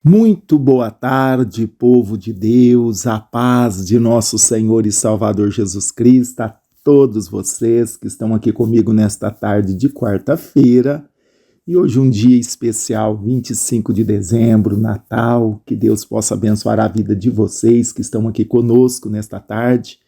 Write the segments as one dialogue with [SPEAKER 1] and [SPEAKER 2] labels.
[SPEAKER 1] Muito boa tarde, povo de Deus, a paz de nosso Senhor e Salvador Jesus Cristo, a todos vocês que estão aqui comigo nesta tarde de quarta-feira. E hoje um dia especial, 25 de dezembro, Natal, que Deus possa abençoar a vida de vocês que estão aqui conosco nesta tarde.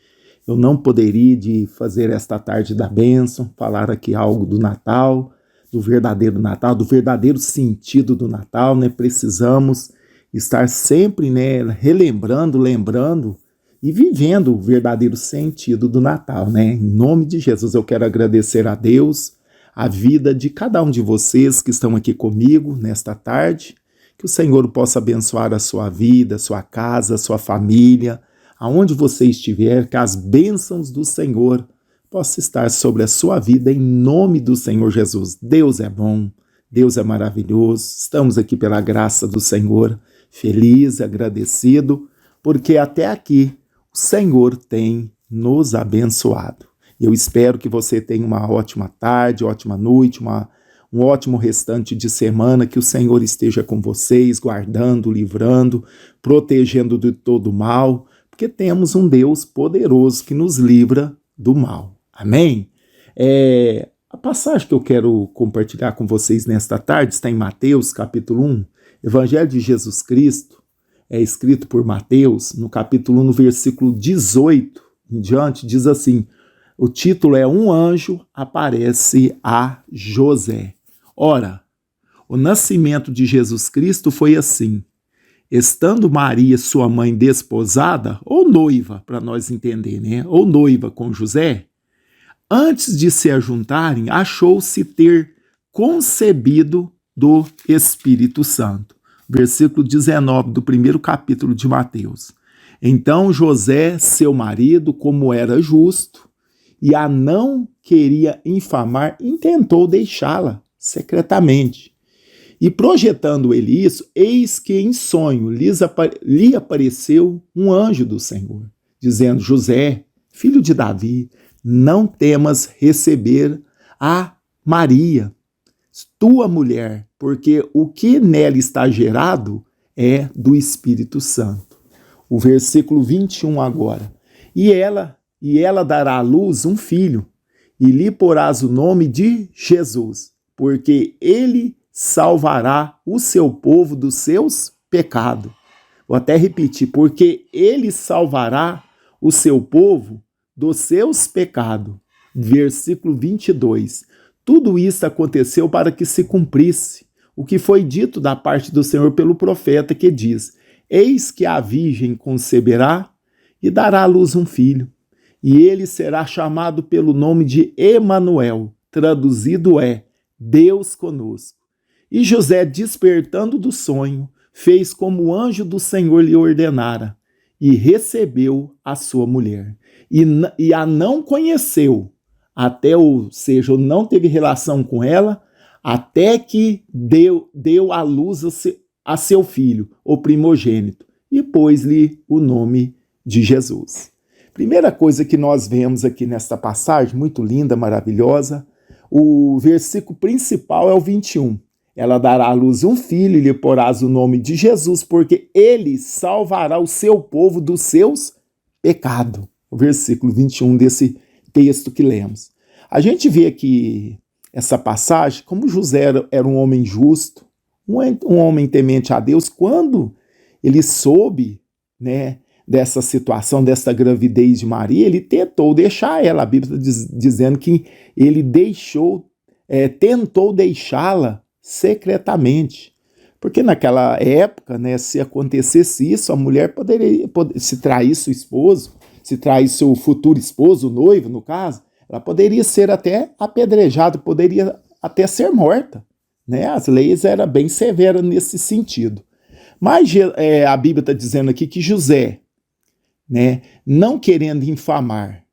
[SPEAKER 1] Eu não poderia de fazer esta tarde da bênção, falar aqui algo do Natal, do verdadeiro sentido do Natal, né? Precisamos estar sempre, né, lembrando e vivendo o verdadeiro sentido do Natal, né? Em nome de Jesus, eu quero agradecer a Deus, a vida de cada um de vocês que estão aqui comigo nesta tarde, que o Senhor possa abençoar a sua vida, a sua casa, a sua família, aonde você estiver, que as bênçãos do Senhor possa estar sobre a sua vida em nome do Senhor Jesus. Deus é bom, Deus é maravilhoso, estamos aqui pela graça do Senhor, feliz e agradecido, porque até aqui o Senhor tem nos abençoado. Eu espero que você tenha uma ótima tarde, ótima noite, um ótimo restante de semana, que o Senhor esteja com vocês, guardando, livrando, protegendo de todo mal, porque temos um Deus poderoso que nos livra do mal. Amém? A passagem que eu quero compartilhar com vocês nesta tarde está em Mateus, capítulo 1. Evangelho de Jesus Cristo é escrito por Mateus, no capítulo 1, no versículo 18 em diante, diz assim, o título é Um Anjo Aparece a José. Ora, o nascimento de Jesus Cristo foi assim, estando Maria, sua mãe, desposada, ou noiva, para nós entender, né? Ou noiva com José, antes de se ajuntarem, achou-se ter concebido do Espírito Santo. Versículo 19 do primeiro capítulo de Mateus. Então José, seu marido, como era justo, e a não queria infamar, intentou deixá-la secretamente. E projetando ele isso, eis que em sonho lhe apareceu um anjo do Senhor, dizendo, José, filho de Davi, não temas receber a Maria, tua mulher, porque o que nela está gerado é do Espírito Santo. O versículo 21 agora. E ela dará à luz um filho, e lhe porás o nome de Jesus, porque ele salvará o seu povo dos seus pecados. Vou até repetir, porque ele salvará o seu povo dos seus pecados. Versículo 22. Tudo isso aconteceu para que se cumprisse o que foi dito da parte do Senhor pelo profeta, que diz, eis que a virgem conceberá e dará à luz um filho, e ele será chamado pelo nome de Emanuel, traduzido é Deus conosco. E José, despertando do sonho, fez como o anjo do Senhor lhe ordenara, e recebeu a sua mulher. E a não conheceu, ou seja, não teve relação com ela, até que deu à luz a seu filho, o primogênito, e pôs-lhe o nome de Jesus. Primeira coisa que nós vemos aqui nesta passagem, muito linda, maravilhosa, o versículo principal é o 21. Ela dará à luz um filho e lhe porás o nome de Jesus, porque ele salvará o seu povo dos seus pecados. O versículo 21 desse texto que lemos. A gente vê aqui essa passagem, como José era um homem justo, um homem temente a Deus, quando ele soube, né, dessa situação, dessa gravidez de Maria, ele tentou deixar ela. A Bíblia está dizendo que ele tentou deixá-la secretamente. Porque naquela época, né, se acontecesse isso, a mulher poderia, se traísse o esposo, se traísse o futuro esposo, o noivo, no caso, ela poderia ser até apedrejada, poderia até ser morta. Né? As leis eram bem severas nesse sentido. Mas a Bíblia está dizendo aqui que José, né, não querendo infamar,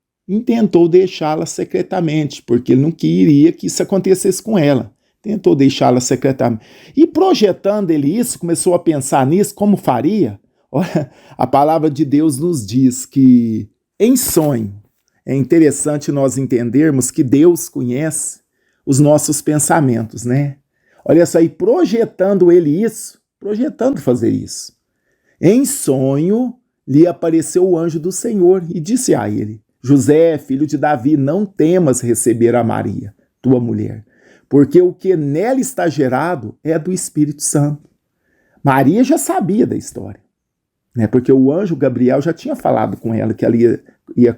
[SPEAKER 1] tentou deixá-la secretamente, porque ele não queria que isso acontecesse com ela. Tentou deixá-la secretamente. E projetando ele isso, começou a pensar nisso, como faria? Olha, a palavra de Deus nos diz que em sonho, é interessante nós entendermos que Deus conhece os nossos pensamentos, né? Olha só, e projetando ele isso, projetando fazer isso. Em sonho, lhe apareceu o anjo do Senhor e disse a ele: José, filho de Davi, não temas receber a Maria, tua mulher, porque o que nela está gerado é do Espírito Santo. Maria já sabia da história, né? Porque o anjo Gabriel já tinha falado com ela que ela ia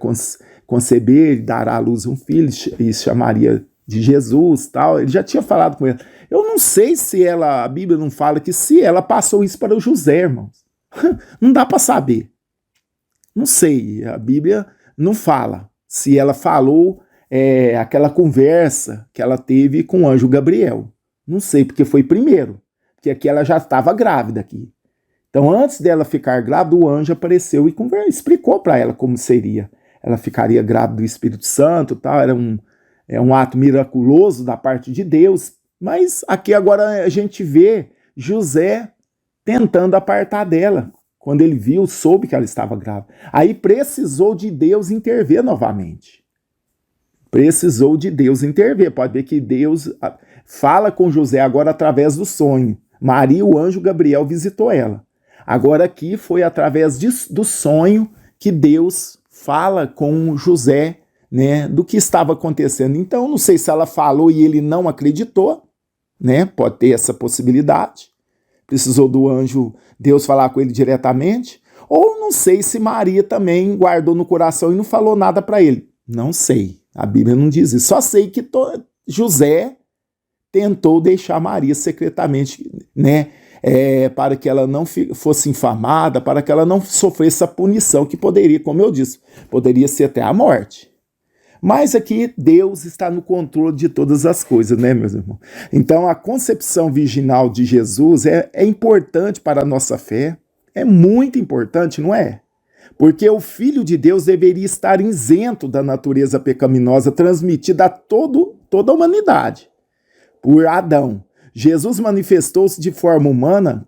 [SPEAKER 1] conceber e dar à luz um filho e chamaria de Jesus, tal. Ele já tinha falado com ela. Eu não sei se a Bíblia não fala que se ela passou isso para o José, irmãos. Não dá para saber. Não sei, a Bíblia não fala se ela falou aquela conversa que ela teve com o anjo Gabriel. Não sei, porque foi primeiro, porque aqui ela já estava grávida aqui. Então, antes dela ficar grávida, o anjo apareceu e explicou para ela como seria. Ela ficaria grávida do Espírito Santo, tal. Era um ato miraculoso da parte de Deus. Mas aqui agora a gente vê José tentando apartar dela. Quando ele viu, soube que ela estava grávida. Aí precisou de Deus intervir novamente. Precisou de Deus intervir. Pode ver que Deus fala com José agora através do sonho. Maria, o anjo Gabriel, visitou ela. Agora aqui foi através do sonho que Deus fala com José, né, do que estava acontecendo. Então, não sei se ela falou e ele não acreditou, né? Pode ter essa possibilidade. Precisou do anjo Deus falar com ele diretamente, ou não sei se Maria também guardou no coração e não falou nada para ele. Não sei, a Bíblia não diz isso. Só sei que José tentou deixar Maria secretamente, né, para que ela não fosse infamada, para que ela não sofresse a punição que poderia, como eu disse, poderia ser até a morte. Mas aqui Deus está no controle de todas as coisas, né, meus irmãos? Então a concepção virginal de Jesus é importante para a nossa fé, é muito importante, não é? Porque o Filho de Deus deveria estar isento da natureza pecaminosa transmitida a toda a humanidade, por Adão. Jesus manifestou-se de forma humana,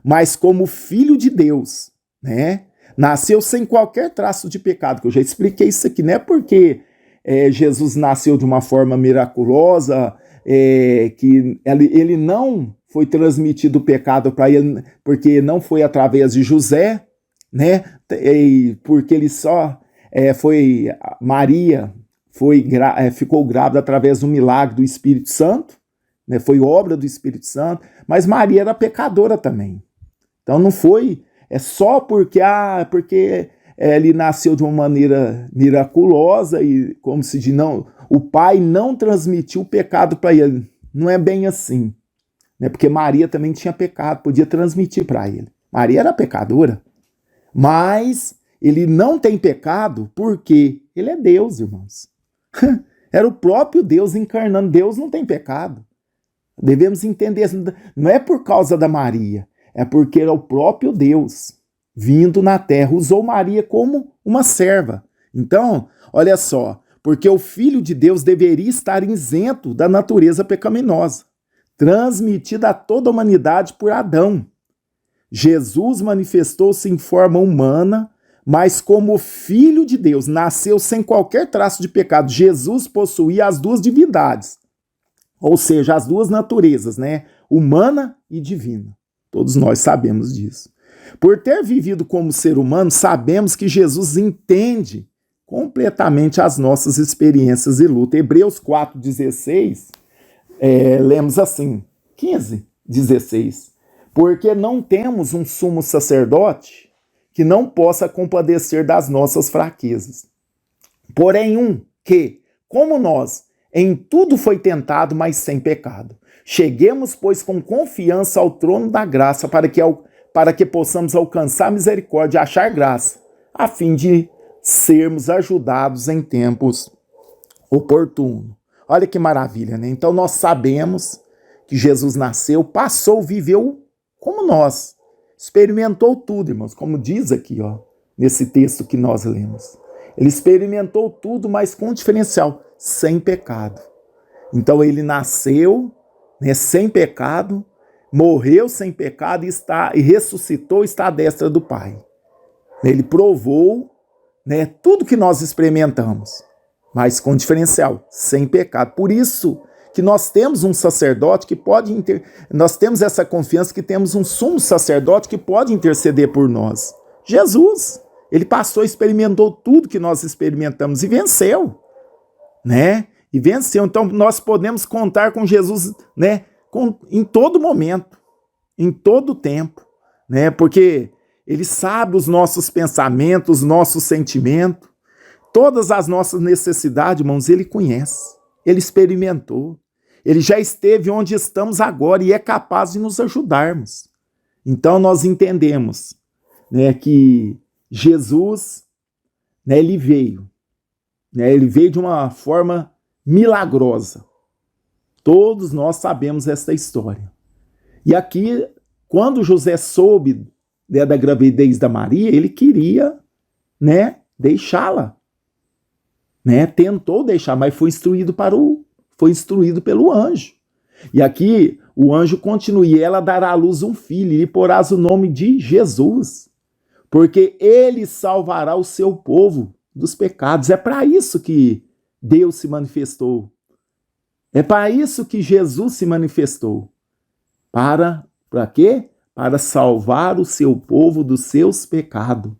[SPEAKER 1] mas como Filho de Deus, né? Nasceu sem qualquer traço de pecado, que eu já expliquei isso aqui, não é porque Jesus nasceu de uma forma miraculosa, que ele não foi transmitido o pecado para ele, porque não foi através de José, né? Porque ele só Maria ficou grávida através do milagre do Espírito Santo, né? Foi obra do Espírito Santo, mas Maria era pecadora também. Então não foi só porque ele nasceu de uma maneira miraculosa e como se diz, não, o pai não transmitiu o pecado para ele. Não é bem assim, né? Porque Maria também tinha pecado, podia transmitir para ele. Maria era pecadora, mas ele não tem pecado porque ele é Deus, irmãos. Era o próprio Deus encarnando. Deus não tem pecado. Devemos entender isso. Não é por causa da Maria, é porque era o próprio Deus vindo na terra, usou Maria como uma serva. Então, olha só, porque o Filho de Deus deveria estar isento da natureza pecaminosa, transmitida a toda a humanidade por Adão. Jesus manifestou-se em forma humana, mas como Filho de Deus, nasceu sem qualquer traço de pecado. Jesus possuía as duas divindades, ou seja, as duas naturezas, né? Humana e divina. Todos nós sabemos disso. Por ter vivido como ser humano, sabemos que Jesus entende completamente as nossas experiências e luta. Hebreus 4,16, lemos assim, 15:16. Porque não temos um sumo sacerdote que não possa compadecer das nossas fraquezas. Porém que, como nós, em tudo foi tentado, mas sem pecado. Cheguemos, pois, com confiança ao trono da graça, para que possamos alcançar misericórdia e achar graça, a fim de sermos ajudados em tempos oportunos. Olha que maravilha, né? Então nós sabemos que Jesus nasceu, passou, viveu como nós, experimentou tudo, irmãos, como diz aqui, ó, nesse texto que nós lemos. Ele experimentou tudo, mas com diferencial, sem pecado. Então ele nasceu, né, sem pecado, morreu sem pecado e ressuscitou, está à destra do Pai. Ele provou, né, tudo que nós experimentamos, mas com diferencial, sem pecado. Por isso que nós temos um sacerdote que pode nós temos essa confiança que temos um sumo sacerdote que pode interceder por nós. Jesus, ele passou, experimentou tudo que nós experimentamos e venceu, né? E venceu. Então nós podemos contar com Jesus, né? Em todo momento, em todo tempo, né? Porque ele sabe os nossos pensamentos, os nossos sentimentos, todas as nossas necessidades, irmãos, ele conhece, ele experimentou, ele já esteve onde estamos agora e é capaz de nos ajudarmos. Então nós entendemos, né, que Jesus, né, ele veio de uma forma milagrosa. Todos nós sabemos essa história. E aqui, quando José soube, né, da gravidez da Maria, ele queria, né, deixá-la, né, tentou deixar, mas foi instruído pelo anjo. E aqui o anjo continua: e ela dará à luz um filho, e lhe porás o nome de Jesus, porque ele salvará o seu povo dos pecados. É para isso que Deus se manifestou. É para isso que Jesus se manifestou. Para quê? Para salvar o seu povo dos seus pecados.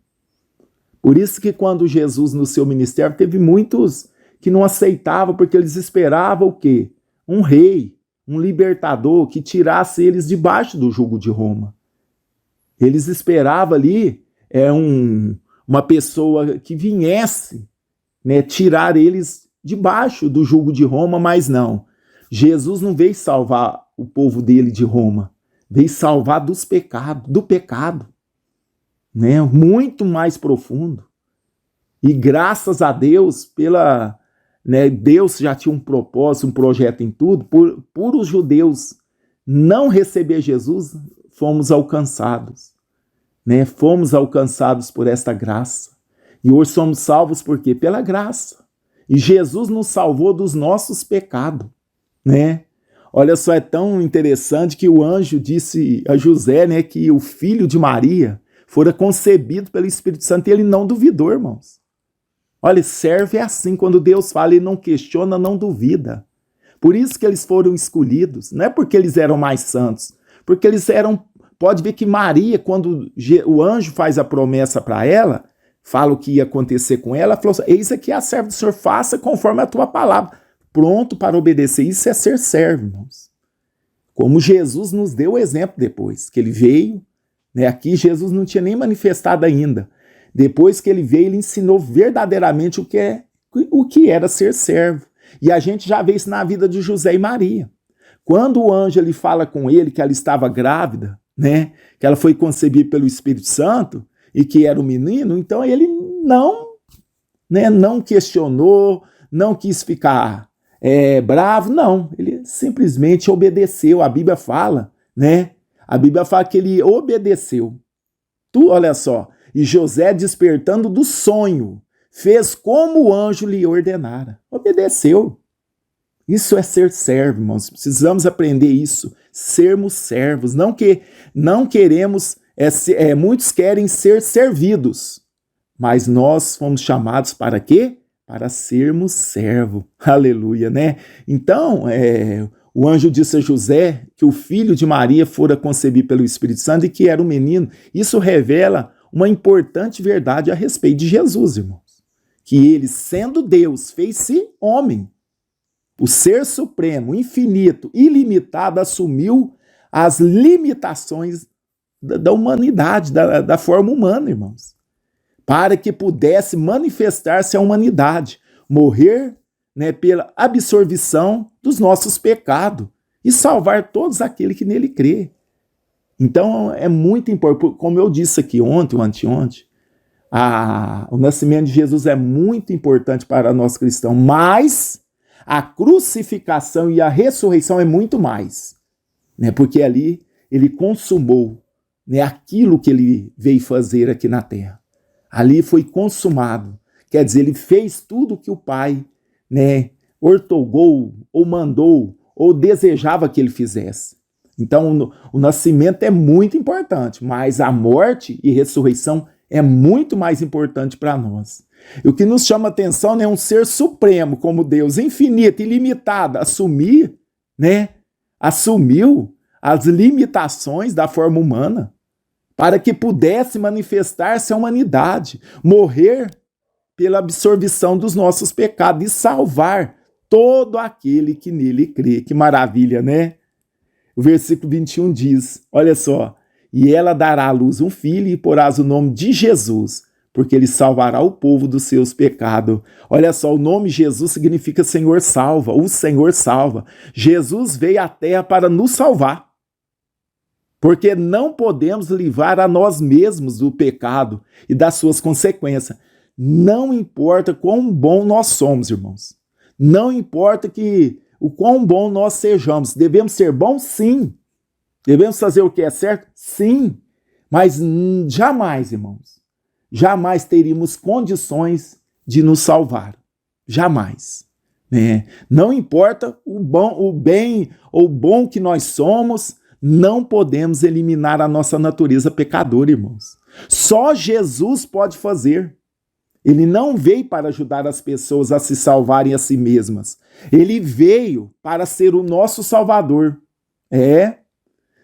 [SPEAKER 1] Por isso que quando Jesus, no seu ministério, teve muitos que não aceitavam, porque eles esperavam o quê? Um rei, um libertador que tirasse eles debaixo do jugo de Roma. Eles esperavam ali uma pessoa que viesse, né, tirar eles debaixo do jugo de Roma, mas não. Jesus não veio salvar o povo dele de Roma, veio salvar do pecado, né, muito mais profundo. E graças a Deus, Deus já tinha um propósito, um projeto em tudo, por os judeus não receber Jesus, fomos alcançados, né? Fomos alcançados por esta graça. E hoje somos salvos por quê? Pela graça. E Jesus nos salvou dos nossos pecados, né? Olha só, é tão interessante que o anjo disse a José, né, que o filho de Maria fora concebido pelo Espírito Santo, e ele não duvidou, irmãos. Olha, servo é assim, quando Deus fala, ele não questiona, não duvida. Por isso que eles foram escolhidos, não é porque eles eram mais santos, porque eles eram. Pode ver que Maria, quando o anjo faz a promessa para ela, fala o que ia acontecer com ela, falou assim: eis aqui a serva do Senhor, faça conforme a tua palavra. Pronto para obedecer. Isso é ser servo, irmãos. Como Jesus nos deu o exemplo depois, que ele veio, né, aqui Jesus não tinha nem manifestado ainda. Depois que ele veio, ele ensinou verdadeiramente o que era ser servo. E a gente já vê isso na vida de José e Maria. Quando o anjo ele fala com ele que ela estava grávida, né, que ela foi concebida pelo Espírito Santo e que era um menino, então ele não questionou, não quis ficar bravo, não. Ele simplesmente obedeceu. A Bíblia fala, né? A Bíblia fala que ele obedeceu. Olha só. E José, despertando do sonho, fez como o anjo lhe ordenara. Obedeceu. Isso é ser servo, irmãos. Precisamos aprender isso. Sermos servos. Não queremos, muitos querem ser servidos. Mas nós fomos chamados para quê? Para sermos servos. Aleluia, né? Então, o anjo disse a José que o filho de Maria fora concebido pelo Espírito Santo e que era um menino. Isso revela uma importante verdade a respeito de Jesus, irmãos. Que ele, sendo Deus, fez-se homem. O ser supremo, infinito, ilimitado, assumiu as limitações da humanidade, da forma humana, irmãos. Para que pudesse manifestar-se a humanidade, morrer, né, pela absorção dos nossos pecados e salvar todos aqueles que nele crê. Então é muito importante, como eu disse aqui ontem ou anteontem, o nascimento de Jesus é muito importante para nós cristãos, mas a crucificação e a ressurreição é muito mais, né, porque ali ele consumou, né, aquilo que ele veio fazer aqui na terra. Ali foi consumado, quer dizer, ele fez tudo o que o Pai, né, ortogou, ou mandou, ou desejava que ele fizesse. Então, o nascimento é muito importante, mas a morte e ressurreição é muito mais importante para nós. E o que nos chama a atenção é um ser supremo como Deus, infinito, ilimitado, assumir, né, assumiu as limitações da forma humana para que pudesse manifestar-se a humanidade, morrer pela absorção dos nossos pecados e salvar todo aquele que nele crê. Que maravilha, né? O versículo 21 diz, olha só, e ela dará à luz um filho e porás o nome de Jesus, porque ele salvará o povo dos seus pecados. Olha só, o nome Jesus significa Senhor salva, o Senhor salva. Jesus veio à terra para nos salvar, porque não podemos livrar a nós mesmos do pecado e das suas consequências. Não importa quão bom nós somos, irmãos. Não importa o quão bom nós sejamos. Devemos ser bons? Sim. Devemos fazer o que é certo? Sim. Mas jamais, irmãos, jamais teríamos condições de nos salvar. Jamais. Né? Não importa o bem ou bom que nós somos, não podemos eliminar a nossa natureza pecadora, irmãos. Só Jesus pode fazer. Ele não veio para ajudar as pessoas a se salvarem a si mesmas. Ele veio para ser o nosso Salvador.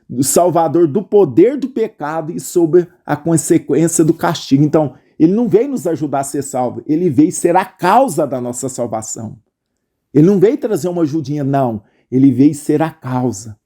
[SPEAKER 1] O Salvador do poder do pecado e sob a consequência do castigo. Então, ele não veio nos ajudar a ser salvo. Ele veio ser a causa da nossa salvação. Ele não veio trazer uma ajudinha, não. Ele veio ser a causa.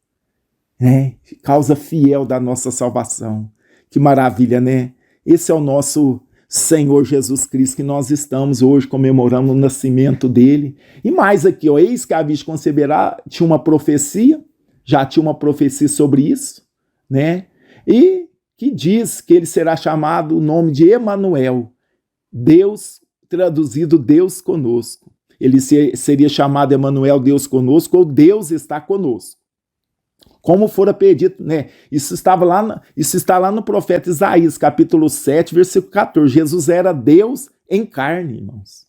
[SPEAKER 1] Causa fiel da nossa salvação. Que maravilha, né? Esse é o nosso Senhor Jesus Cristo, que nós estamos hoje comemorando o nascimento dele. E mais aqui, ó, eis que a Virgem conceberá, tinha uma profecia, já tinha uma profecia sobre isso, né? E que diz que ele será chamado o nome de Emanuel, Deus, traduzido Deus conosco. Ele seria chamado Emanuel, Deus conosco, ou Deus está conosco. Como fora pedido, né? Isso está lá no profeta Isaías, capítulo 7, versículo 14. Jesus era Deus em carne, irmãos.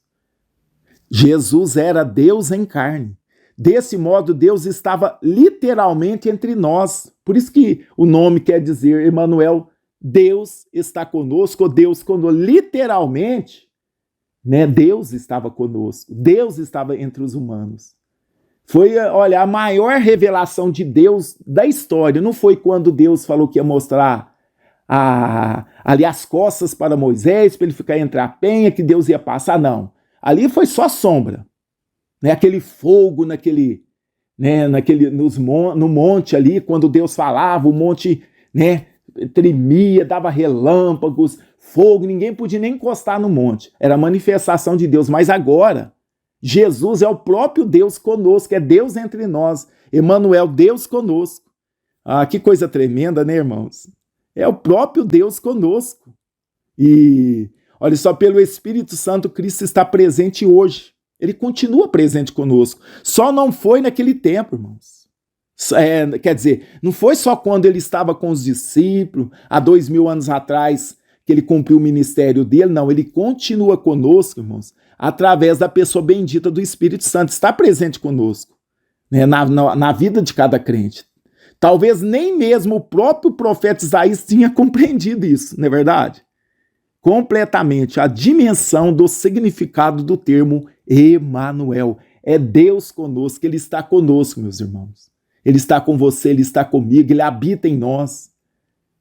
[SPEAKER 1] Jesus era Deus em carne. Desse modo, Deus estava literalmente entre nós. Por isso que o nome quer dizer, Emanuel, Deus está conosco, ou Deus conosco. Literalmente, né? Deus estava conosco. Deus estava entre os humanos. Foi, olha, a maior revelação de Deus da história. Não foi quando Deus falou que ia mostrar ali as costas para Moisés, para ele ficar entre a penha, que Deus ia passar, não. Ali foi só sombra. Né? Aquele fogo no monte ali, quando Deus falava, o monte, né, tremia, dava relâmpagos, fogo, ninguém podia nem encostar no monte. Era a manifestação de Deus, mas agora Jesus é o próprio Deus conosco, é Deus entre nós. Emanuel, Deus conosco. Ah, que coisa tremenda, né, irmãos? É o próprio Deus conosco. E olha só, pelo Espírito Santo, Cristo está presente hoje. Ele continua presente conosco. Só não foi naquele tempo, irmãos. Quer dizer, não foi só quando ele estava com os discípulos, há 2000 anos atrás, que ele cumpriu o ministério dele. Não, ele continua conosco, irmãos, através da pessoa bendita do Espírito Santo. Está presente conosco, né, na vida de cada crente. Talvez nem mesmo o próprio profeta Isaías tinha compreendido isso, não é verdade? Completamente a dimensão do significado do termo Emanuel. É Deus conosco, Ele está conosco, meus irmãos. Ele está com você, Ele está comigo, Ele habita em nós,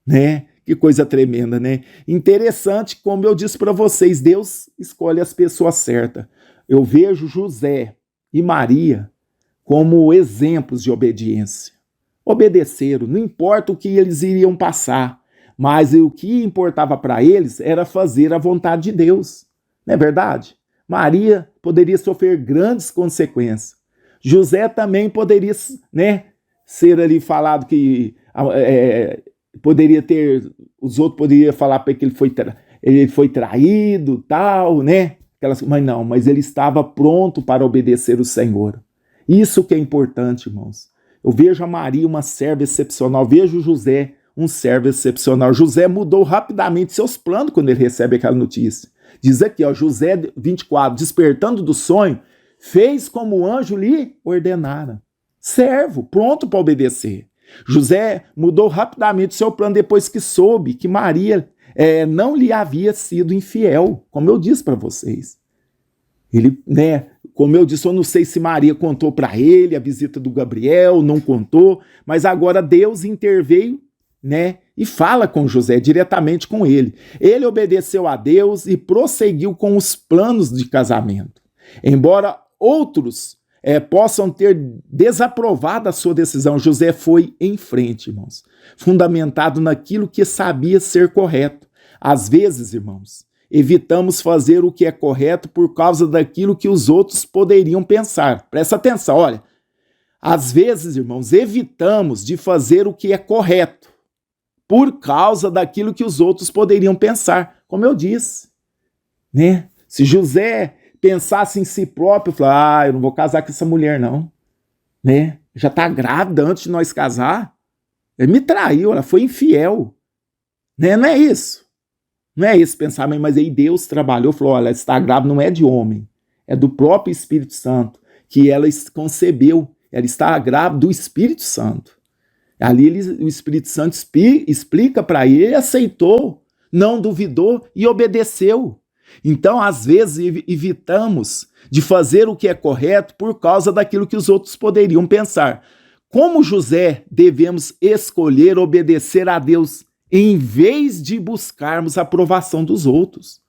[SPEAKER 1] né? Que coisa tremenda, né? Interessante, como eu disse para vocês, Deus escolhe as pessoas certas. Eu vejo José e Maria como exemplos de obediência. Obedeceram, não importa o que eles iriam passar, mas o que importava para eles era fazer a vontade de Deus. Não é verdade? Maria poderia sofrer grandes consequências. José também poderia, né, ser ali falado que poderia ter, os outros poderiam falar para que ele foi traído, tal, né? Mas ele estava pronto para obedecer o Senhor. Isso que é importante, irmãos. Eu vejo a Maria uma serva excepcional, vejo José um servo excepcional. José mudou rapidamente seus planos quando ele recebe aquela notícia. Diz aqui, ó, José 24, despertando do sonho, fez como o anjo lhe ordenara. Servo, pronto para obedecer. José mudou rapidamente seu plano depois que soube que Maria não lhe havia sido infiel, como eu disse para vocês. Ele, né, como eu disse, eu não sei se Maria contou para ele a visita do Gabriel, não contou, mas agora Deus interveio, né, e fala com José, diretamente com ele. Ele obedeceu a Deus e prosseguiu com os planos de casamento. Embora outros possam ter desaprovado a sua decisão, José foi em frente, irmãos, fundamentado naquilo que sabia ser correto. Às vezes, irmãos, evitamos fazer o que é correto por causa daquilo que os outros poderiam pensar. Presta atenção, olha. Às vezes, irmãos, evitamos de fazer o que é correto por causa daquilo que os outros poderiam pensar. Como eu disse, né? Se José pensasse em si próprio, falar, eu não vou casar com essa mulher, não. Né? Já está grávida antes de nós casar. Ele me traiu, ela foi infiel. Né? Não é isso. Não é esse pensamento, mas aí Deus trabalhou, falou, olha, ela está grávida, não é de homem, é do próprio Espírito Santo, que ela concebeu, ela está grávida do Espírito Santo. Ali o Espírito Santo explica para ele, aceitou, não duvidou e obedeceu. Então, às vezes, evitamos de fazer o que é correto por causa daquilo que os outros poderiam pensar. Como José, devemos escolher obedecer a Deus em vez de buscarmos a aprovação dos outros.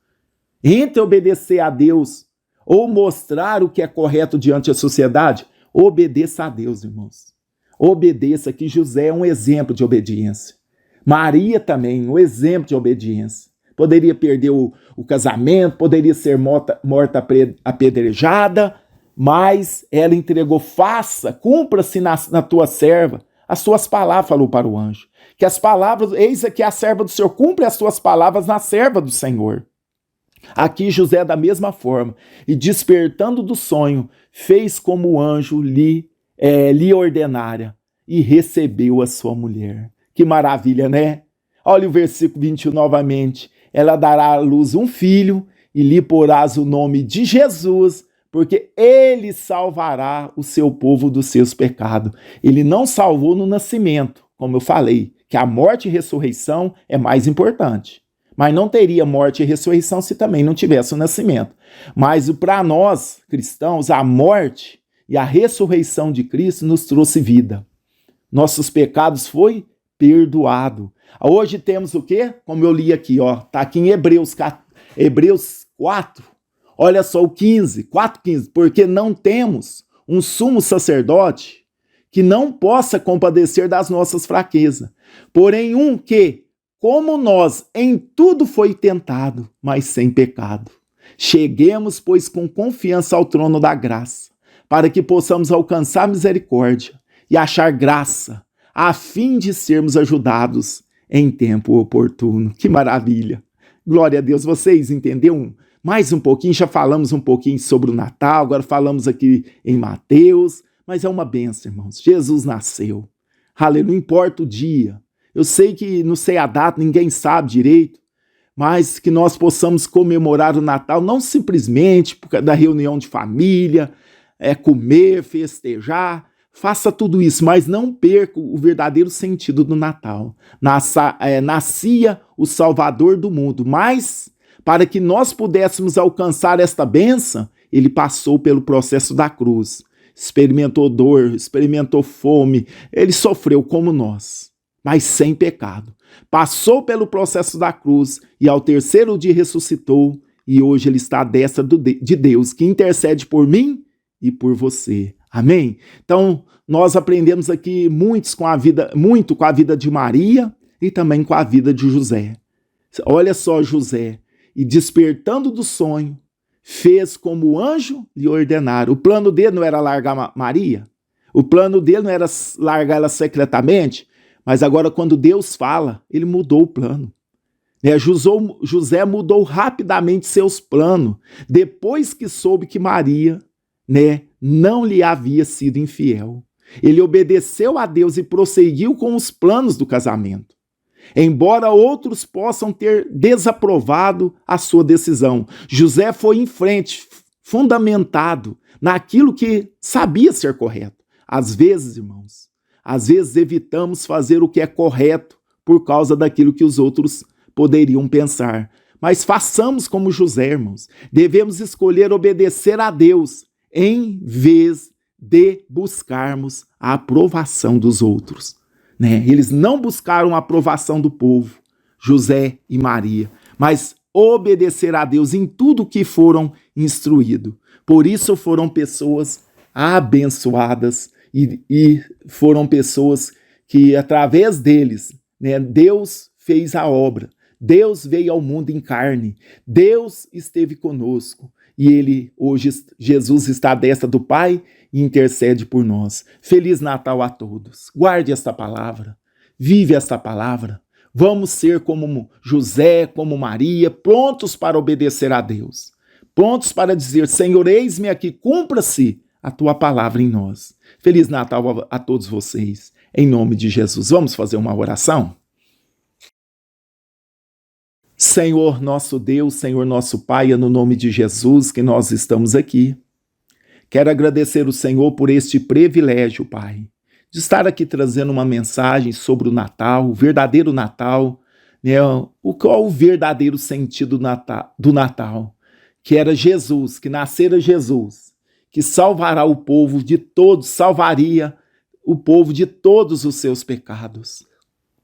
[SPEAKER 1] Entre obedecer a Deus ou mostrar o que é correto diante da sociedade, obedeça a Deus, irmãos. Obedeça, que José é um exemplo de obediência. Maria também, um exemplo de obediência. Poderia perder o casamento, poderia ser morta apedrejada, mas ela entregou, faça, cumpra-se na tua serva as suas palavras, falou para o anjo. Que as palavras, eis aqui a serva do Senhor, cumpre as suas palavras na serva do Senhor. Aqui José da mesma forma, e despertando do sonho, fez como o anjo lhe ordenara, e recebeu a sua mulher. Que maravilha, né? Olha o versículo 21 novamente. Ela dará à luz um filho, e lhe porás o nome de Jesus, porque ele salvará o seu povo dos seus pecados. Ele não salvou no nascimento, como eu falei, que a morte e ressurreição é mais importante. Mas não teria morte e ressurreição se também não tivesse o nascimento. Mas para nós, cristãos, a morte e a ressurreição de Cristo nos trouxe vida. Nossos pecados foi perdoado. Hoje temos o quê? Como eu li aqui, ó, tá aqui em Hebreus 4. Olha só o 4:15, porque não temos um sumo sacerdote que não possa compadecer das nossas fraquezas, porém um que, como nós, em tudo foi tentado, mas sem pecado. Cheguemos, pois, com confiança ao trono da graça, para que possamos alcançar misericórdia e achar graça, a fim de sermos ajudados em tempo oportuno. Que maravilha! Glória a Deus, vocês entenderam mais um pouquinho? Já falamos um pouquinho sobre o Natal, agora falamos aqui em Mateus, mas é uma bênção, irmãos. Jesus nasceu. Aleluia, não importa o dia. Eu sei que não sei a data, ninguém sabe direito, mas que nós possamos comemorar o Natal não simplesmente por causa da reunião de família, comer, festejar. Faça tudo isso, mas não perca o verdadeiro sentido do Natal. Nascia o Salvador do mundo, mas para que nós pudéssemos alcançar esta bênção, ele passou pelo processo da cruz, experimentou dor, experimentou fome, ele sofreu como nós, mas sem pecado. Passou pelo processo da cruz e ao terceiro dia ressuscitou, e hoje ele está à destra de Deus, que intercede por mim e por você. Amém? Então, nós aprendemos aqui muito com a vida de Maria e também com a vida de José. Olha só José, e despertando do sonho, fez como o anjo lhe ordenara. O plano dele não era largar Maria, o plano dele não era largar ela secretamente, mas agora quando Deus fala, ele mudou o plano. José mudou rapidamente seus planos, depois que soube que Maria, não lhe havia sido infiel. Ele obedeceu a Deus e prosseguiu com os planos do casamento. Embora outros possam ter desaprovado a sua decisão, José foi em frente, fundamentado naquilo que sabia ser correto. Às vezes, irmãos, evitamos fazer o que é correto por causa daquilo que os outros poderiam pensar. Mas façamos como José, irmãos. Devemos escolher obedecer a Deus em vez de buscarmos a aprovação dos outros, né? Eles não buscaram a aprovação do povo, José e Maria, mas obedecer a Deus em tudo que foram instruídos. Por isso foram pessoas abençoadas e foram pessoas que, através deles, né, Deus fez a obra. Deus veio ao mundo em carne. Deus esteve conosco. E ele, hoje, Jesus está à destra do Pai e intercede por nós. Feliz Natal a todos. Guarde esta palavra. Vive esta palavra. Vamos ser como José, como Maria, prontos para obedecer a Deus. Prontos para dizer, Senhor, eis-me aqui, cumpra-se a tua palavra em nós. Feliz Natal a todos vocês, em nome de Jesus. Vamos fazer uma oração? Senhor nosso Deus, Senhor nosso Pai, é no nome de Jesus que nós estamos aqui. Quero agradecer o Senhor por este privilégio, Pai, de estar aqui trazendo uma mensagem sobre o Natal, o verdadeiro Natal, né? Qual o verdadeiro sentido do Natal? Que era Jesus, que nascera Jesus, que salvará o povo de todos, salvaria o povo de todos os seus pecados.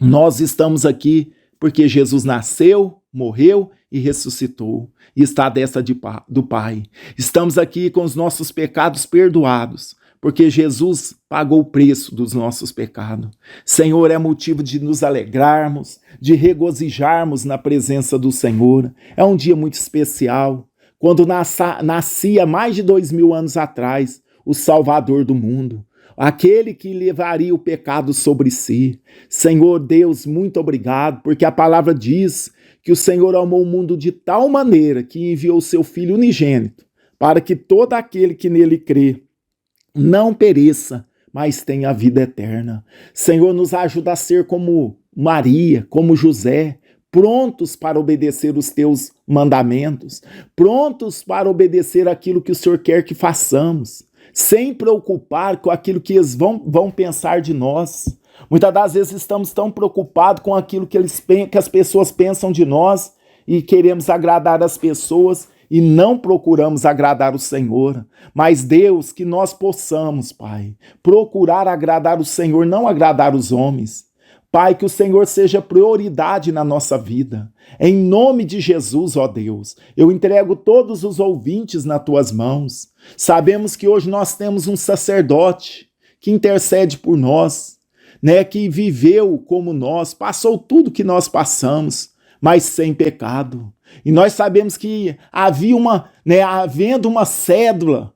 [SPEAKER 1] Nós estamos aqui porque Jesus nasceu, morreu e ressuscitou, e está à destra do Pai. Estamos aqui com os nossos pecados perdoados, porque Jesus pagou o preço dos nossos pecados. Senhor, é motivo de nos alegrarmos, de regozijarmos na presença do Senhor. É um dia muito especial, quando nascia mais de 2000 anos atrás o Salvador do mundo, aquele que levaria o pecado sobre si. Senhor Deus, muito obrigado, porque a palavra diz que o Senhor amou o mundo de tal maneira que enviou o seu Filho unigênito, para que todo aquele que nele crê não pereça, mas tenha a vida eterna. Senhor, nos ajuda a ser como Maria, como José, prontos para obedecer os teus mandamentos, prontos para obedecer aquilo que o Senhor quer que façamos, sem preocupar com aquilo que eles vão pensar de nós. Muitas das vezes estamos tão preocupados com aquilo que as pessoas pensam de nós e queremos agradar as pessoas e não procuramos agradar o Senhor. Mas Deus, que nós possamos, Pai, procurar agradar o Senhor, não agradar os homens. Pai, que o Senhor seja prioridade na nossa vida. Em nome de Jesus, ó Deus, eu entrego todos os ouvintes nas tuas mãos. Sabemos que hoje nós temos um sacerdote que intercede por nós, né, que viveu como nós, passou tudo que nós passamos, mas sem pecado. E nós sabemos que havendo uma cédula,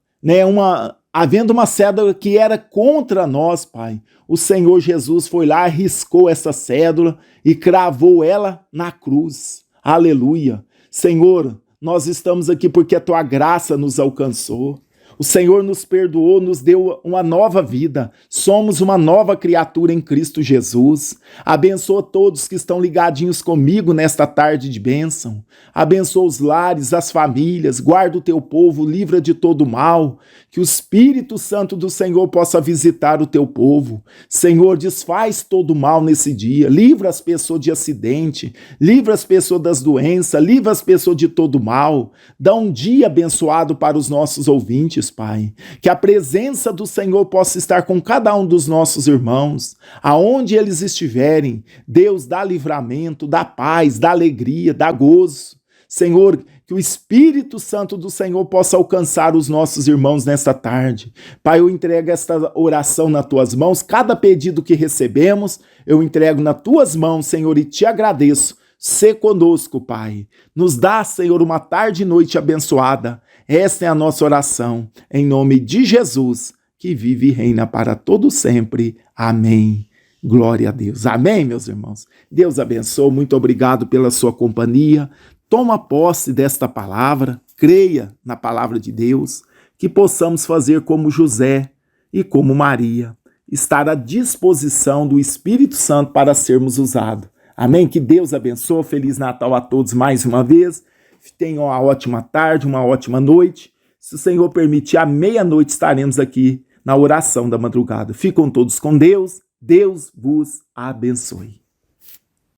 [SPEAKER 1] havendo uma cédula que era contra nós, Pai, o Senhor Jesus foi lá, riscou essa cédula e cravou ela na cruz. Aleluia. Senhor, nós estamos aqui porque a tua graça nos alcançou. O Senhor nos perdoou, nos deu uma nova vida. Somos uma nova criatura em Cristo Jesus. Abençoa todos que estão ligadinhos comigo nesta tarde de bênção. Abençoa os lares, as famílias. Guarda o teu povo, livra de todo mal. Que o Espírito Santo do Senhor possa visitar o teu povo. Senhor, desfaz todo mal nesse dia. Livra as pessoas de acidente. Livra as pessoas das doenças. Livra as pessoas de todo mal. Dá um dia abençoado para os nossos ouvintes, Pai, que a presença do Senhor possa estar com cada um dos nossos irmãos, aonde eles estiverem. Deus, dá livramento, dá paz, dá alegria, dá gozo. Senhor, que o Espírito Santo do Senhor possa alcançar os nossos irmãos nesta tarde. Pai, eu entrego esta oração nas tuas mãos, cada pedido que recebemos, eu entrego nas tuas mãos, Senhor, e te agradeço. Sê conosco, Pai. Nos dá, Senhor, uma tarde e noite abençoada. Esta é a nossa oração, em nome de Jesus, que vive e reina para todo sempre. Amém. Glória a Deus. Amém, meus irmãos. Deus abençoe. Muito obrigado pela sua companhia. Toma posse desta palavra. Creia na palavra de Deus. Que possamos fazer como José e como Maria. Estar à disposição do Espírito Santo para sermos usados. Amém? Que Deus abençoe. Feliz Natal a todos mais uma vez. Tenham uma ótima tarde, uma ótima noite. Se o Senhor permitir, à meia-noite estaremos aqui na oração da madrugada. Ficam todos com Deus. Deus vos abençoe.